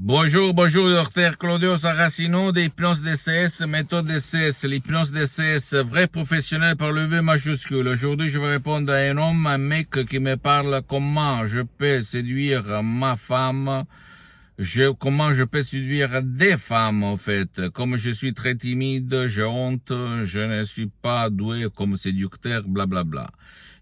Bonjour, bonjour, docteur Claudio Saracino d'Hypnose DCS, méthode DCS, l'hypnose DCS, vrai professionnel par le V majuscule. Aujourd'hui, je vais répondre à un mec qui me parle comment je peux séduire ma femme, comment je peux séduire des femmes, en fait. Comme je suis très timide, j'ai honte, je ne suis pas doué comme séducteur, blablabla.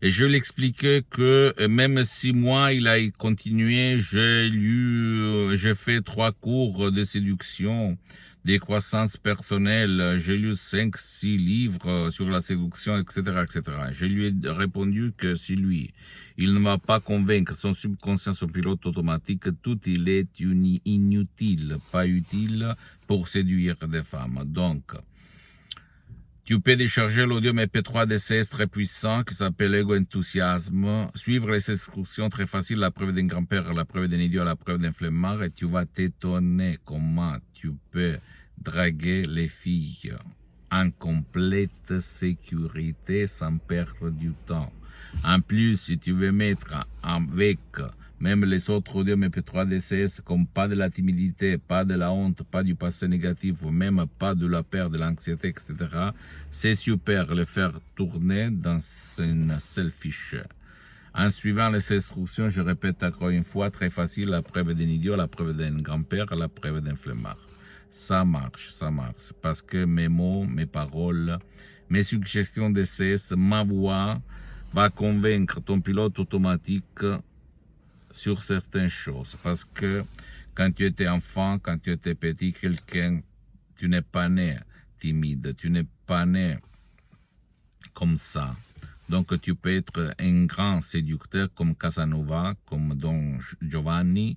Et je lui expliquais que même si moi, il a continué, j'ai fait 3 cours de séduction, des croissances personnelles, j'ai lu 5-6 livres sur la séduction, etc., etc. Je lui ai répondu que si lui, il ne va pas convaincre son subconscient, son pilote automatique, tout il est inutile, pas utile pour séduire des femmes. Donc, tu peux décharger l'audio MP3 DCS très puissant qui s'appelle Ego Enthousiasme, suivre les instructions très faciles, la preuve d'un grand-père, la preuve d'un idiot, la preuve d'un flemmard, et tu vas t'étonner comment tu peux draguer les filles en complète sécurité sans perdre du temps. En plus, si tu veux mettre avec même les autres audios MP3 DCS comme pas de la timidité, pas de la honte, pas du passé négatif, ou même pas de la peur, de l'anxiété, etc., c'est super le faire tourner dans une seule fiche. En suivant les instructions, je répète encore une fois, très facile, la preuve d'un idiot, la preuve d'un grand-père, la preuve d'un flemmard. Ça marche, parce que mes mots, mes paroles, mes suggestions DCS, ma voix va convaincre ton pilote automatique sur certaines choses. Parce que quand tu étais enfant, quand tu étais petit, tu n'es pas né timide, tu n'es pas né comme ça. Donc tu peux être un grand séducteur comme Casanova, comme Don Giovanni,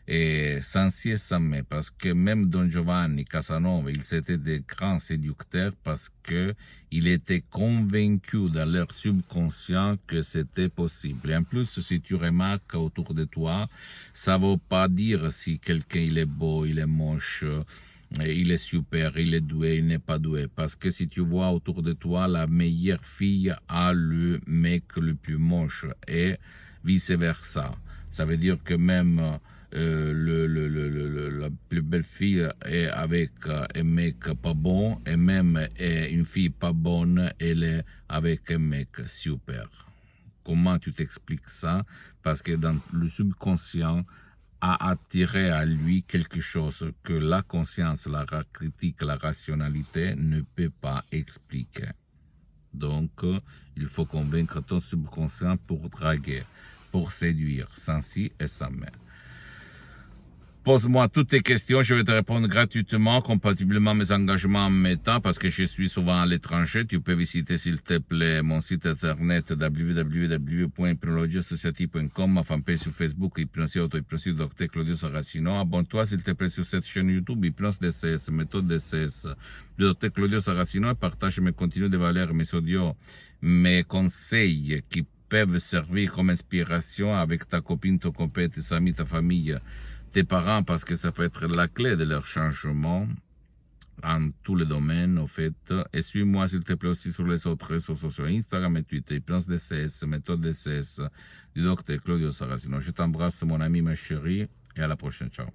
et sans ci et sans mais, parce que même Don Giovanni, Casanova, ils étaient des grands séducteurs parce que ils étaient convaincus dans leur subconscient que c'était possible. Et en plus, si tu remarques autour de toi, ça ne veut pas dire si quelqu'un il est beau, il est moche, il est super, il est doué, il n'est pas doué. Parce que si tu vois autour de toi, la meilleure fille a le mec le plus moche et vice versa. Ça veut dire que même la plus belle fille est avec un mec pas bon, et même une fille pas bonne, elle est avec un mec super. Comment tu t'expliques ça? Parce que dans le subconscient a attiré à lui quelque chose que la conscience, la critique, la rationalité ne peut pas expliquer. Donc, il faut convaincre ton subconscient pour draguer, pour séduire, sans si et sans mais. Pose-moi toutes tes questions, je vais te répondre gratuitement, compatiblement à mes engagements en mes temps, parce que je suis souvent à l'étranger. Tu peux visiter, s'il te plaît, mon site internet www.hypnologieassociative.com, ma fanpage sur Facebook, Hypnosie Auto-Hypnosie, Dr Claudio Saracino. Abonne-toi, s'il te plaît, sur cette chaîne YouTube, Hypnose DCS, méthode DCS, de Dr Claudio Saracino, et partage mes contenus de valeur, mes audios, mes conseils qui peuvent servir comme inspiration avec ta copine, ton copain, tes amis, ta famille, tes parents, parce que ça peut être la clé de leur changement en tous les domaines, au fait. Et suis-moi, s'il te plaît, aussi sur les autres réseaux sociaux, Instagram et Twitter, Hypnose DCS, méthode DCS, du Dr Claudio Saracino. Je t'embrasse, mon ami, ma chérie, et à la prochaine. Ciao.